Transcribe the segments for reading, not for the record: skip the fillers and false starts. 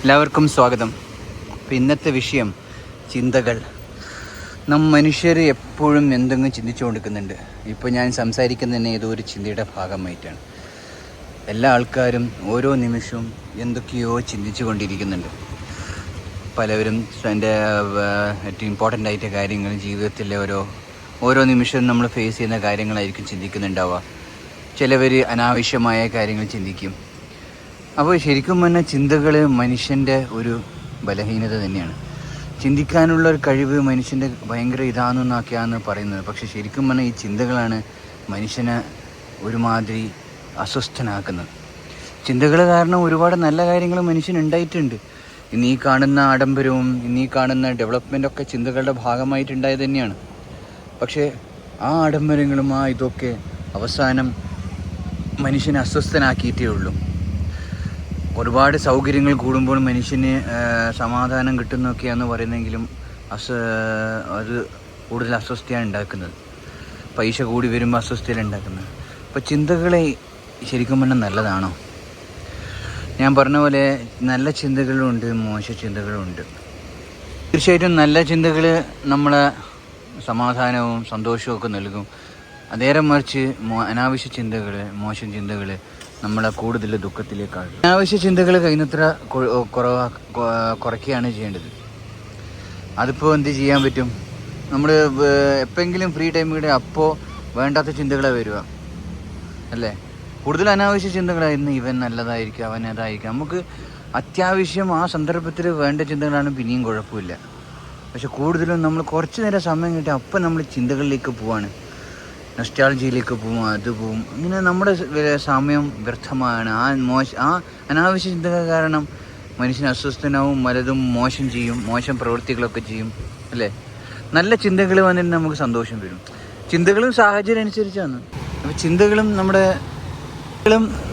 എല്ലാവർക്കും സ്വാഗതം. അപ്പോൾ ഇന്നത്തെ വിഷയം ചിന്തകൾ. മനുഷ്യർ എപ്പോഴും എന്തെങ്കിലും ചിന്തിച്ചു കൊണ്ടിരിക്കുന്നുണ്ട്. ഇപ്പോൾ ഞാൻ സംസാരിക്കുന്നതന്നെ ഏതോ ഒരു ചിന്തയുടെ ഭാഗമായിട്ടാണ്. എല്ലാ ആൾക്കാരും ഓരോ നിമിഷവും എന്തൊക്കെയോ ചിന്തിച്ചു കൊണ്ടിരിക്കുന്നുണ്ട്. പലവരും എൻ്റെ ഏറ്റവും ഇമ്പോർട്ടൻ്റ് ആയിട്ട് കാര്യങ്ങൾ, ജീവിതത്തിലെ ഓരോ നിമിഷവും നമ്മൾ ഫേസ് ചെയ്യുന്ന കാര്യങ്ങളായിരിക്കും ചിന്തിക്കുന്നുണ്ടാവുക. ചിലവർ അനാവശ്യമായ കാര്യങ്ങൾ ചിന്തിക്കും. അപ്പോൾ ശരിക്കും പറഞ്ഞാൽ ചിന്തകൾ മനുഷ്യൻ്റെ ഒരു ബലഹീനത തന്നെയാണ്. ചിന്തിക്കാനുള്ള ഒരു കഴിവ് മനുഷ്യൻ്റെ ഭയങ്കര ഇതാണെന്നൊക്കെയാണ് പറയുന്നത്. പക്ഷെ ശരിക്കും പറഞ്ഞാൽ ഈ ചിന്തകളാണ് മനുഷ്യനെ ഒരുമാതിരി അസ്വസ്ഥനാക്കുന്നത്. ചിന്തകൾ കാരണം ഒരുപാട് നല്ല കാര്യങ്ങൾ മനുഷ്യനുണ്ടായിട്ടുണ്ട്. ഇന്ന് ഈ കാണുന്ന ആഡംബരവും ഇന്ന് ഈ കാണുന്ന ഡെവലപ്മെൻറ്റൊക്കെ ചിന്തകളുടെ ഭാഗമായിട്ടുണ്ടായത് തന്നെയാണ്. പക്ഷേ ആ ആഡംബരങ്ങളും ഇതൊക്കെ അവസാനം മനുഷ്യനെ അസ്വസ്ഥനാക്കിയിട്ടേ ഉള്ളൂ. ഒരുപാട് സൗകര്യങ്ങൾ കൂടുമ്പോൾ മനുഷ്യന് സമാധാനം കിട്ടുന്നൊക്കെയാണെന്ന് പറയുന്നെങ്കിലും അത് കൂടുതൽ അസ്വസ്ഥയാണ് ഉണ്ടാക്കുന്നത്. പൈസ കൂടി വരുമ്പോൾ അസ്വസ്ഥയാണ് ഉണ്ടാക്കുന്നത്. അപ്പോൾ ചിന്തകളെ ശരിക്കും പറഞ്ഞാൽ നല്ലതാണോ? ഞാൻ പറഞ്ഞ പോലെ നല്ല ചിന്തകളുണ്ട്, മോശ ചിന്തകളുണ്ട്. തീർച്ചയായിട്ടും നല്ല ചിന്തകൾ നമ്മളെ സമാധാനവും സന്തോഷവും ഒക്കെ നൽകും. അതേറെ മറിച്ച് അനാവശ്യ ചിന്തകൾ, മോശം ചിന്തകൾ നമ്മളെ കൂടുതൽ ദുഃഖത്തിലേക്കാണ്. അനാവശ്യ ചിന്തകൾ കഴിയുന്നത്ര കുറയ്ക്കുകയാണ് ചെയ്യേണ്ടത്. അതിപ്പോൾ എന്ത് ചെയ്യാൻ പറ്റും? നമ്മൾ എപ്പോഴെങ്കിലും ഫ്രീ ടൈമിലൂടെ അപ്പോൾ വേണ്ടാത്ത ചിന്തകളെ വരിക അല്ലേ? കൂടുതൽ അനാവശ്യ ചിന്തകളായിരുന്നു. ഇവൻ നല്ലതായിരിക്കും, അവൻ അതായിരിക്കും. നമുക്ക് അത്യാവശ്യം ആ സന്ദർഭത്തിൽ വേണ്ട ചിന്തകളാണ്, പിന്നെയും കുഴപ്പമില്ല. പക്ഷെ കൂടുതലും നമ്മൾ കുറച്ച് നേരം സമയം കിട്ടി അപ്പം നമ്മൾ ചിന്തകളിലേക്ക് പോവാണ്, നൊസ്റ്റാൾജിയിലേക്ക് പോവും, അത് പോവും. അങ്ങനെ നമ്മുടെ സമയം വ്യർത്ഥമാണ്. ആ അനാവശ്യ ചിന്തകൾ കാരണം മനുഷ്യൻ അസ്വസ്ഥനാവും, പലതും മോശം ചെയ്യും, മോശം പ്രവൃത്തികളൊക്കെ ചെയ്യും അല്ലേ? നല്ല ചിന്തകൾ വന്നിട്ട് നമുക്ക് സന്തോഷം വരും. ചിന്തകളും സാഹചര്യം അനുസരിച്ചാണ്. അപ്പോൾ ചിന്തകളും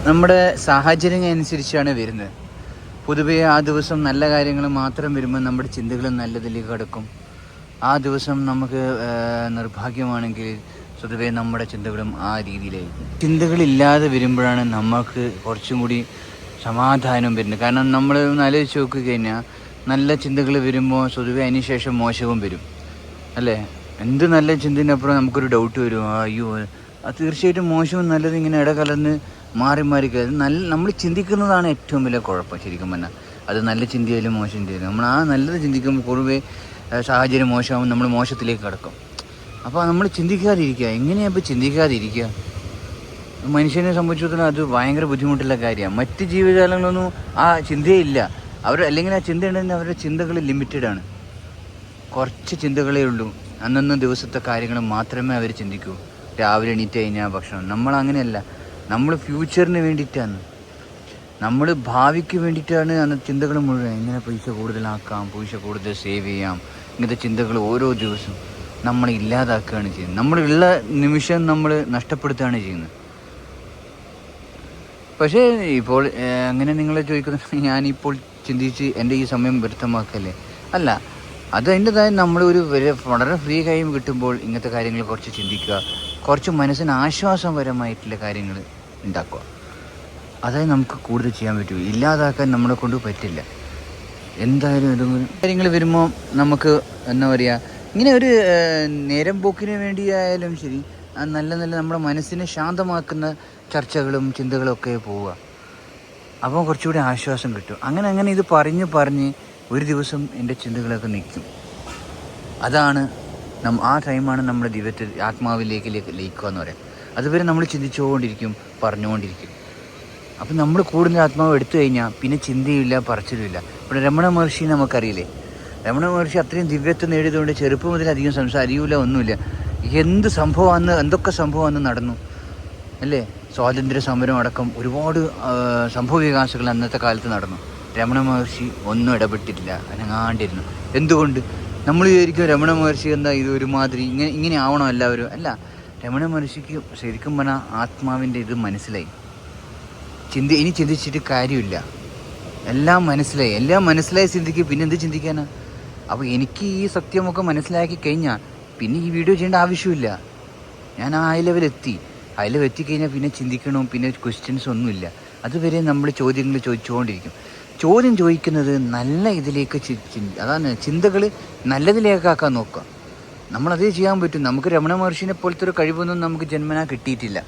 നമ്മുടെ സാഹചര്യം അനുസരിച്ചാണ് വരുന്നത്. പൊതുവേ ആ ദിവസം നല്ല കാര്യങ്ങൾ മാത്രം വരുമ്പോൾ നമ്മുടെ ചിന്തകളും നല്ലതിലേക്ക് കിടക്കും. ആ ദിവസം നമുക്ക് നിർഭാഗ്യമാണെങ്കിൽ പൊതുവേ നമ്മുടെ ചിന്തകളും ആ രീതിയിലായിരിക്കും. ചിന്തകളില്ലാതെ വരുമ്പോഴാണ് നമുക്ക് കുറച്ചും കൂടി സമാധാനം വരുന്നത്. കാരണം നമ്മൾ ആലോചിച്ച് നോക്കി കഴിഞ്ഞാൽ നല്ല ചിന്തകൾ വരുമ്പോൾ പൊതുവേ അതിന് ശേഷം മോശവും വരും അല്ലേ? എന്ത് നല്ല ചിന്തയിനപ്പുറം നമുക്കൊരു ഡൗട്ട് വരും, അയ്യോ അത് തീർച്ചയായിട്ടും മോശവും നല്ലതും ഇങ്ങനെ ഇടകലർന്ന് മാറി നമ്മൾ ചിന്തിക്കുന്നതാണ് ഏറ്റവും വലിയ കുഴപ്പം. ശരിക്കും പറഞ്ഞാൽ അത് നല്ല ചിന്തയായാലും മോശം ചിന്തയായാലും നമ്മൾ ആ നല്ലത് ചിന്തിക്കുമ്പോൾ പൊതുവേ സാഹചര്യം മോശമാകുമ്പോൾ നമ്മൾ മോശത്തിലേക്ക് കിടക്കും. അപ്പോൾ നമ്മൾ ചിന്തിക്കാതിരിക്കുക. എങ്ങനെയാണ് ഇപ്പോൾ ചിന്തിക്കാതിരിക്കുക? മനുഷ്യനെ സംബന്ധിച്ചിടത്തോളം അത് ഭയങ്കര ബുദ്ധിമുട്ടുള്ള കാര്യമാണ്. മറ്റ് ജീവജാലങ്ങളൊന്നും ആ ചിന്തയില്ല. അല്ലെങ്കിൽ ആ ചിന്ത ഉണ്ടെങ്കിൽ അവരുടെ ചിന്തകൾ ലിമിറ്റഡാണ്. കുറച്ച് ചിന്തകളേ ഉള്ളൂ. അന്നൊന്നും ദിവസത്തെ കാര്യങ്ങൾ മാത്രമേ അവർ ചിന്തിക്കൂ. രാവിലെ എണീറ്റ് കഴിഞ്ഞാൽ ഭക്ഷണം. നമ്മളങ്ങനെയല്ല. നമ്മൾ ഫ്യൂച്ചറിന് വേണ്ടിയിട്ടാണ്, നമ്മൾ ഭാവിക്ക് വേണ്ടിയിട്ടാണ് അന്ന് ചിന്തകൾ മുഴുവൻ. എങ്ങനെ പൈസ കൂടുതലാക്കാം, പൈസ കൂടുതൽ സേവ് ചെയ്യാം, ഇങ്ങനത്തെ ചിന്തകൾ ഓരോ ദിവസവും നമ്മൾ ഇല്ലാതാക്കുകയാണ് ചെയ്യുന്നത്. നമ്മളുള്ള നിമിഷം നമ്മൾ നഷ്ടപ്പെടുത്തുകയാണ് ചെയ്യുന്നത്. പക്ഷേ ഇപ്പോൾ അങ്ങനെ നിങ്ങൾ ചോദിക്കുന്നത് ഞാനിപ്പോൾ ചിന്തിച്ച് എൻ്റെ ഈ സമയം വ്യർത്ഥമാക്കല്ലേ? അല്ല, അത് അതിൻ്റെതായ നമ്മൾ വളരെ ഫ്രീ ടൈം കിട്ടുമ്പോൾ ഇങ്ങനത്തെ കാര്യങ്ങൾ കുറച്ച് ചിന്തിക്കുക, കുറച്ച് മനസ്സിന് ആശ്വാസപരമായിട്ടുള്ള കാര്യങ്ങൾ ഉണ്ടാക്കുക. അതായത് നമുക്ക് കൂടുതൽ ചെയ്യാൻ പറ്റൂ. ഇല്ലാതാക്കാൻ നമ്മളെ കൊണ്ട് പറ്റില്ല. എന്തായാലും ഏതെങ്കിലും കാര്യങ്ങൾ വരുമ്പോൾ നമുക്ക് എന്താ പറയുക, ഇങ്ങനെ ഒരു നേരം പോക്കിന് വേണ്ടിയായാലും ശരി, നല്ല നമ്മുടെ മനസ്സിനെ ശാന്തമാക്കുന്ന ചർച്ചകളും ചിന്തകളും ഒക്കെ പോവുക. അപ്പോൾ കുറച്ചുകൂടി ആശ്വാസം കിട്ടും. അങ്ങനെ ഇത് പറഞ്ഞ് ഒരു ദിവസം എൻ്റെ ചിന്തകളൊക്കെ നിൽക്കും. അതാണ് ആ ടൈമാണ് നമ്മുടെ ജീവിതത്തിൽ ആത്മാവിലേക്ക് ലയിക്കുക എന്ന് പറയാം. അതുവരെ നമ്മൾ ചിന്തിച്ചുകൊണ്ടിരിക്കും, പറഞ്ഞുകൊണ്ടിരിക്കും. അപ്പം നമ്മൾ കൂടുതൽ ആത്മാവ് എടുത്തു കഴിഞ്ഞാൽ പിന്നെ ചിന്തയില്ല, പറച്ചിലുമില്ല. ഇവിടെ രമണ മഹർഷി നമുക്കറിയില്ലേ? രമണ മഹർഷി അത്രയും ദിവ്യത്വം നേടിയതുകൊണ്ട് ചെറുപ്പം മുതൽ അധികം സംസാരിക്കില്ല, ഒന്നുമില്ല. എന്തൊക്കെ സംഭവം അന്ന് നടന്നു അല്ലേ? സ്വാതന്ത്ര്യ സമരം അടക്കം ഒരുപാട് സംഭവ വികാസങ്ങൾ അന്നത്തെ കാലത്ത് നടന്നു. രമണ മഹർഷി ഒന്നും ഇടപെട്ടില്ല, അനങ്ങാണ്ടിരുന്നു. എന്തുകൊണ്ട്? നമ്മൾ വിചാരിക്കും രമണ മഹർഷി എന്താ ഇത് ഒരുമാതിരി ഇങ്ങനെ ആവണോ എല്ലാവരും? അല്ല, രമണ മഹർഷിക്ക് ശരിക്കും പറഞ്ഞാൽ ആത്മാവിൻ്റെ ഇത് മനസ്സിലായി. ഇനി ചിന്തിച്ചിട്ട് കാര്യമില്ല. എല്ലാം മനസ്സിലായി ചിന്തിക്കുക. പിന്നെ എന്ത് ചിന്തിക്കാനാ? അപ്പോൾ എനിക്ക് ഈ സത്യമൊക്കെ മനസ്സിലാക്കി കഴിഞ്ഞാൽ പിന്നെ ഈ വീഡിയോ ചെയ്യേണ്ട ആവശ്യമില്ല. ഞാൻ ആ ലെവലെത്തിക്കഴിഞ്ഞാൽ പിന്നെ ചിന്തിക്കണോ, പിന്നെ ക്വസ്റ്റ്യൻസ് ഒന്നുമില്ല. അതുവരെ നമ്മൾ ചോദ്യങ്ങൾ ചോദിച്ചുകൊണ്ടിരിക്കും. ചോദ്യം ചോദിക്കുന്നത് നല്ല ഇതിലേക്ക് അതാണ് ചിന്തകൾ നല്ലതിലേക്കാക്കാൻ നോക്കുക. നമ്മളതേ ചെയ്യാൻ പറ്റും. നമുക്ക് രമണ മഹർഷിനെ പോലത്തെ ഒരു കഴിവൊന്നും നമുക്ക് ജന്മനാ കിട്ടിയിട്ടില്ല.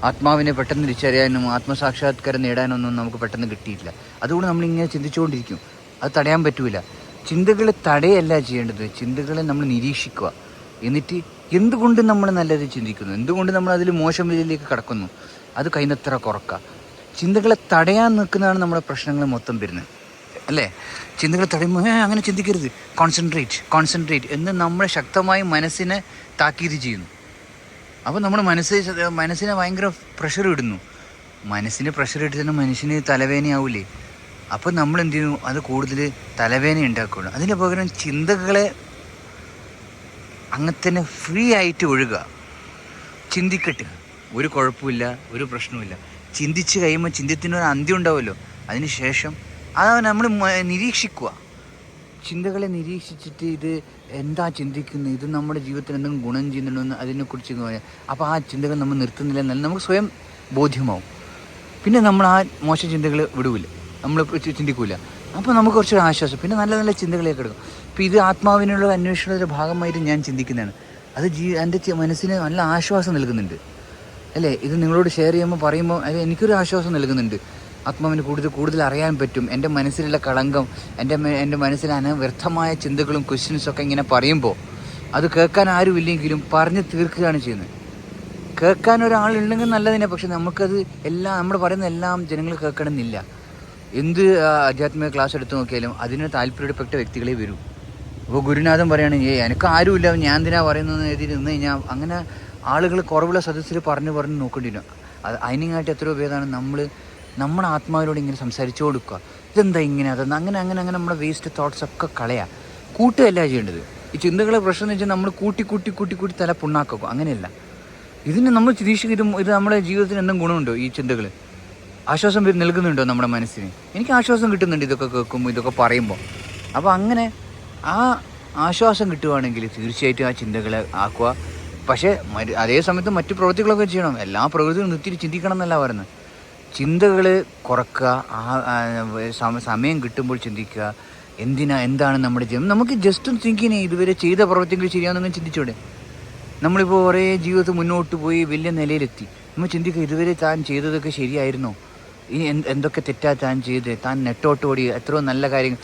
ആത്മാവിനെ പെട്ടെന്ന് തിരിച്ചറിയാനും ആത്മസാക്ഷാത്കാരം നേടാനൊന്നും നമുക്ക് പെട്ടെന്ന് കിട്ടിയിട്ടില്ല. അതുകൊണ്ട് നമ്മളിങ്ങനെ ചിന്തിച്ചുകൊണ്ടിരിക്കും. അത് തടയാൻ പറ്റൂല. ചിന്തകളെ തടയല്ല ചെയ്യേണ്ടത്, ചിന്തകളെ നമ്മൾ നിരീക്ഷിക്കുക. എന്നിട്ട് എന്തുകൊണ്ട് നമ്മൾ നല്ലത് ചിന്തിക്കുന്നു, എന്തുകൊണ്ട് നമ്മൾ അതിൽ മോശം രീതിയിലേക്ക് കടക്കുന്നു, അത് കഴിയുന്നത്ര കുറക്കുക. ചിന്തകളെ തടയാൻ നിൽക്കുന്നതാണ് നമ്മുടെ പ്രശ്നങ്ങൾ മൊത്തം വരുന്നത്, അല്ലേ? ചിന്തകളെ തടയുമ്പോൾ അങ്ങനെ ചിന്തിക്കരുത്, കോൺസെൻട്രേറ്റ് എന്ന് നമ്മളെ ശക്തമായി മനസ്സിനെ താക്കീത് ചെയ്യുന്നു. അപ്പോൾ നമ്മൾ മനസ്സിനെ ഭയങ്കര പ്രഷർ ഇടുന്നു. മനസ്സിന് പ്രഷർ ഇട്ടിട്ട് മനുഷ്യന് തലവേദനയാവൂലേ? അപ്പോൾ നമ്മൾ എന്ത് ചെയ്യുന്നു, അത് കൂടുതൽ തലവേദന ഉണ്ടാക്കുകയാണ്. അതിന് പകരം ചിന്തകളെ അങ്ങനെ തന്നെ ഫ്രീ ആയിട്ട് ഒഴുകുക. ചിന്തിക്കട്ടെ, ഒരു കുഴപ്പമില്ല, ഒരു പ്രശ്നവുമില്ല. ചിന്തിച്ച് കഴിയുമ്പോൾ ചിന്തത്തിനൊരു അന്ത്യം ഉണ്ടാവുമല്ലോ. അതിന് ശേഷം അത് നമ്മൾ നിരീക്ഷിക്കുക. ചിന്തകളെ നിരീക്ഷിച്ചിട്ട് ഇത് എന്താ ചിന്തിക്കുന്നത്, ഇത് നമ്മുടെ ജീവിതത്തിൽ എന്തെങ്കിലും ഗുണം ചെയ്യുന്നുണ്ടോ എന്ന് അതിനെക്കുറിച്ച് അപ്പോൾ ആ ചിന്തകൾ നമ്മൾ നിർത്തുന്നില്ല എന്നല്ല നമുക്ക് സ്വയം ബോധ്യമാവും. പിന്നെ നമ്മൾ ആ മോശം ചിന്തകൾ വിടൂല, നമ്മൾ ചിന്തിക്കൂല. അപ്പോൾ നമുക്ക് കുറച്ചൊരു ആശ്വാസം, പിന്നെ നല്ല നല്ല ചിന്തകളിലേക്ക് എടുക്കും. ഇപ്പോൾ ഇത് ആത്മാവിനുള്ള അന്വേഷണത്തിൻ്റെ ഭാഗമായിട്ട് ഞാൻ ചിന്തിക്കുന്നതാണ്. അത് എൻ്റെ മനസ്സിന് നല്ല ആശ്വാസം നൽകുന്നുണ്ട്, അല്ലേ? ഇത് നിങ്ങളോട് ഷെയർ ചെയ്യുമ്പോൾ പറയുമ്പോൾ അത് എനിക്കൊരു ആശ്വാസം നൽകുന്നുണ്ട്. ആത്മാവിന് കൂടുതൽ അറിയാൻ പറ്റും. എൻ്റെ മനസ്സിലുള്ള കളങ്കം, എൻ്റെ മനസ്സിലെ വ്യർത്ഥമായ ചിന്തകളും ക്വസ്റ്റ്യൻസൊക്കെ ഇങ്ങനെ പറയുമ്പോൾ അത് കേൾക്കാൻ ആരുമില്ലെങ്കിലും പറഞ്ഞ് തീർക്കുകയാണ് ചെയ്യുന്നത്. കേൾക്കാൻ ഒരാളുണ്ടെങ്കിൽ നല്ലതിനെ, പക്ഷെ നമുക്കത് നമ്മൾ പറയുന്ന എല്ലാം ജനങ്ങൾ കേൾക്കണമെന്നില്ല. എന്ത് ആധ്യാത്മിക ക്ലാസ് എടുത്ത് നോക്കിയാലും അതിന് താല്പര്യപ്പെട്ട വ്യക്തികളെ വരൂ. അപ്പോൾ ഗുരുനാഥൻ പറയുകയാണെങ്കിൽ എനിക്ക് ആരുമില്ല, ഞാൻ എന്തിനാ പറയുന്നതെന്ന് എഴുതി നിന്ന് കഴിഞ്ഞാൽ അങ്ങനെ ആളുകൾ കുറവുള്ള സദസ്സിൽ പറഞ്ഞ് നോക്കേണ്ടി വരും. അതിനായിട്ട് എത്രയോ ഭേദമാണ് നമ്മുടെ ആത്മാവിനോട് ഇങ്ങനെ സംസാരിച്ചു കൊടുക്കുക. ഇതെന്താ ഇങ്ങനെ, അതെന്താ അങ്ങനെ നമ്മുടെ വേസ്റ്റ് തോട്ട്സ് ഒക്കെ കളയുക. കൂട്ടുകയല്ല ചെയ്യേണ്ടത്. ഈ ചിന്തകളെ പ്രശ്നം എന്ന് വെച്ചാൽ നമ്മൾ കൂട്ടി തല പുണ്ണാക്കും. അങ്ങനെയല്ല. ഇതിന് നമ്മൾ നിരീക്ഷിക്കും, ഇത് നമ്മുടെ ജീവിതത്തിന് എന്തെങ്കിലും ഗുണമുണ്ടോ? ഈ ചിന്തകൾ ആശ്വാസം നൽകുന്നുണ്ടോ നമ്മുടെ മനസ്സിന്? എനിക്ക് ആശ്വാസം കിട്ടുന്നുണ്ട് ഇതൊക്കെ കേൾക്കുമ്പോൾ, ഇതൊക്കെ പറയുമ്പോൾ. അപ്പോൾ അങ്ങനെ ആ ആശ്വാസം കിട്ടുകയാണെങ്കിൽ തീർച്ചയായിട്ടും ആ ചിന്തകളെ ആക്കുക. പക്ഷേ അതേ സമയത്ത് മറ്റു പ്രവൃത്തികളൊക്കെ ചെയ്യണം. എല്ലാ പ്രവൃത്തികളും നിർത്തി ചിന്തിക്കണം എന്നല്ല പറയുന്നത്. ചിന്തകൾ കുറക്കുക, സമയം കിട്ടുമ്പോൾ ചിന്തിക്കുക. എന്താണ് നമ്മുടെ ജീവിതം. നമുക്ക് ജസ്റ്റ് തിങ്കിങ് ഇതുവരെ ചെയ്ത പ്രവൃത്തികൾ ശരിയാണെന്നൊന്നും ചിന്തിച്ചൂടെ? നമ്മളിപ്പോൾ കുറേ ജീവിതത്തിൽ മുന്നോട്ട് പോയി വലിയ നിലയിലെത്തി. നമ്മൾ ചിന്തിക്കുക, ഇതുവരെ താൻ ചെയ്തതൊക്കെ ശരിയായിരുന്നോ? ഇനി എന്തൊക്കെ തെറ്റാ താൻ ചെയ്ത്? താൻ നെട്ടോട്ട് ഓടി എത്രയോ നല്ല കാര്യങ്ങൾ,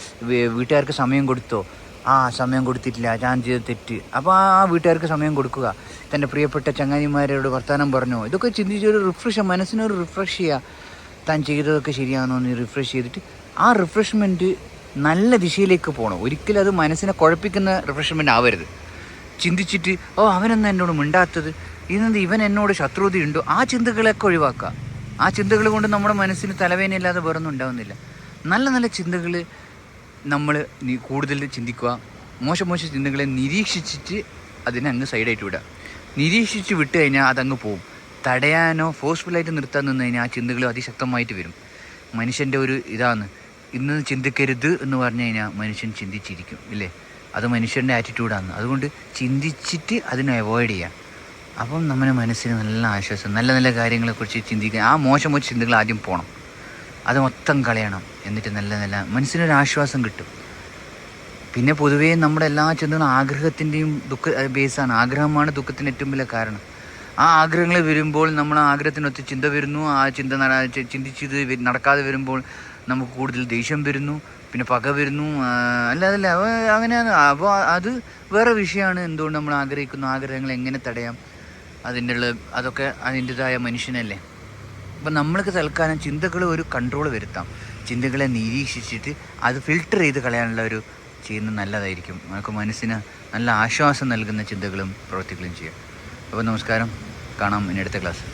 വീട്ടുകാർക്ക് സമയം കൊടുത്തോ? സമയം കൊടുത്തിട്ടില്ല, താൻ ചെയ്ത തെറ്റ്. അപ്പോൾ ആ വീട്ടുകാർക്ക് സമയം കൊടുക്കുക. തൻ്റെ പ്രിയപ്പെട്ട ചങ്ങാതിമാരോട് വർത്തമാനം പറഞ്ഞോ? ഇതൊക്കെ ചിന്തിച്ചൊരു മനസ്സിനൊരു റിഫ്രഷ് ചെയ്യുക. താൻ ചെയ്തതൊക്കെ ശരിയാണോ എന്ന് റിഫ്രഷ് ചെയ്തിട്ട് ആ റിഫ്രഷ്മെൻറ്റ് നല്ല ദിശയിലേക്ക് പോകണം. ഒരിക്കലും അത് മനസ്സിനെ കുഴപ്പിക്കുന്ന റിഫ്രഷ്മെൻറ്റ് ആവരുത്. ചിന്തിച്ചിട്ട് അവനെന്നാ എന്നോട് മിണ്ടാത്തത്, ഇവൻ എന്നോട് ശത്രുതയുണ്ടോ, ആ ചിന്തകളൊക്കെ ഒഴിവാക്കുക. ആ ചിന്തകൾ കൊണ്ട് നമ്മുടെ മനസ്സിന് തലവേദനയില്ലാതെ വേറൊന്നും ഉണ്ടാകുന്നില്ല. നല്ല നല്ല ചിന്തകൾ നമ്മൾ കൂടുതൽ ചിന്തിക്കുക. മോശം ചിന്തകളെ നിരീക്ഷിച്ചിട്ട് അതിനെ അങ്ങ് സൈഡായിട്ട് വിടുക. നിരീക്ഷിച്ച് വിട്ട് കഴിഞ്ഞാൽ അതങ്ങ് പോവും. തടയാനോ ഫോഴ്സ്ഫുള്ളായിട്ട് നിർത്താൻ നിന്ന് കഴിഞ്ഞാൽ ആ ചിന്തകൾ അതിശക്തമായിട്ട് വരും. മനുഷ്യൻ്റെ ഒരു ഇതാണ്, ഇന്ന് ചിന്തിക്കരുത് എന്ന് പറഞ്ഞു കഴിഞ്ഞാൽ മനുഷ്യൻ ചിന്തിച്ചിരിക്കും, ഇല്ലേ? അത് മനുഷ്യൻ്റെ ആറ്റിറ്റ്യൂഡാണ്. അതുകൊണ്ട് ചിന്തിച്ചിട്ട് അതിനെ അവോയ്ഡ് ചെയ്യുക. അപ്പം നമ്മുടെ മനസ്സിന് നല്ല ആശ്വാസം, നല്ല നല്ല കാര്യങ്ങളെക്കുറിച്ച് ചിന്തിക്കുക. ആ മോശം ചിന്തകൾ ആദ്യം പോകണം, അത് മൊത്തം കളയണം. എന്നിട്ട് നല്ല മനസ്സിനൊരു ആശ്വാസം കിട്ടും. പിന്നെ പൊതുവേ നമ്മുടെ എല്ലാ ചിന്തകളും ആഗ്രഹത്തിൻ്റെയും ബേസാണ്. ആഗ്രഹമാണ് ദുഃഖത്തിൻ്റെ ഏറ്റവും വലിയ കാരണം. ആ ആഗ്രഹങ്ങൾ വരുമ്പോൾ നമ്മൾ ആഗ്രഹത്തിനൊത്ത് ചിന്ത വരുന്നു. ആ ചിന്തിച്ചത് നടക്കാതെ വരുമ്പോൾ നമുക്ക് കൂടുതൽ ദേഷ്യം വരുന്നു, പിന്നെ പക വരുന്നു. അല്ല അങ്ങനെയാണ്. അപ്പോൾ അത് വേറെ വിഷയമാണ്. എന്തുകൊണ്ട് നമ്മൾ ആഗ്രഹിക്കുന്നു, ആഗ്രഹങ്ങൾ എങ്ങനെ തടയാം, അതൊക്കെ അതിൻ്റെതായ മനുഷ്യനല്ലേ. അപ്പം നമ്മൾക്ക് തൽക്കാലം ചിന്തകൾ ഒരു കൺട്രോൾ വരുത്താം. ചിന്തകളെ നിരീക്ഷിച്ചിട്ട് അത് ഫിൽട്ടർ ചെയ്ത് കളയാനുള്ള ഒരു ചെയ്യുന്നത് നല്ലതായിരിക്കും. നമുക്ക് മനസ്സിന് നല്ല ആശ്വാസം നൽകുന്ന ചിന്തകളും പ്രവൃത്തികളും ചെയ്യാം. അപ്പോൾ നമസ്കാരം, കാണാം ഇനി അടുത്ത ക്ലാസ്.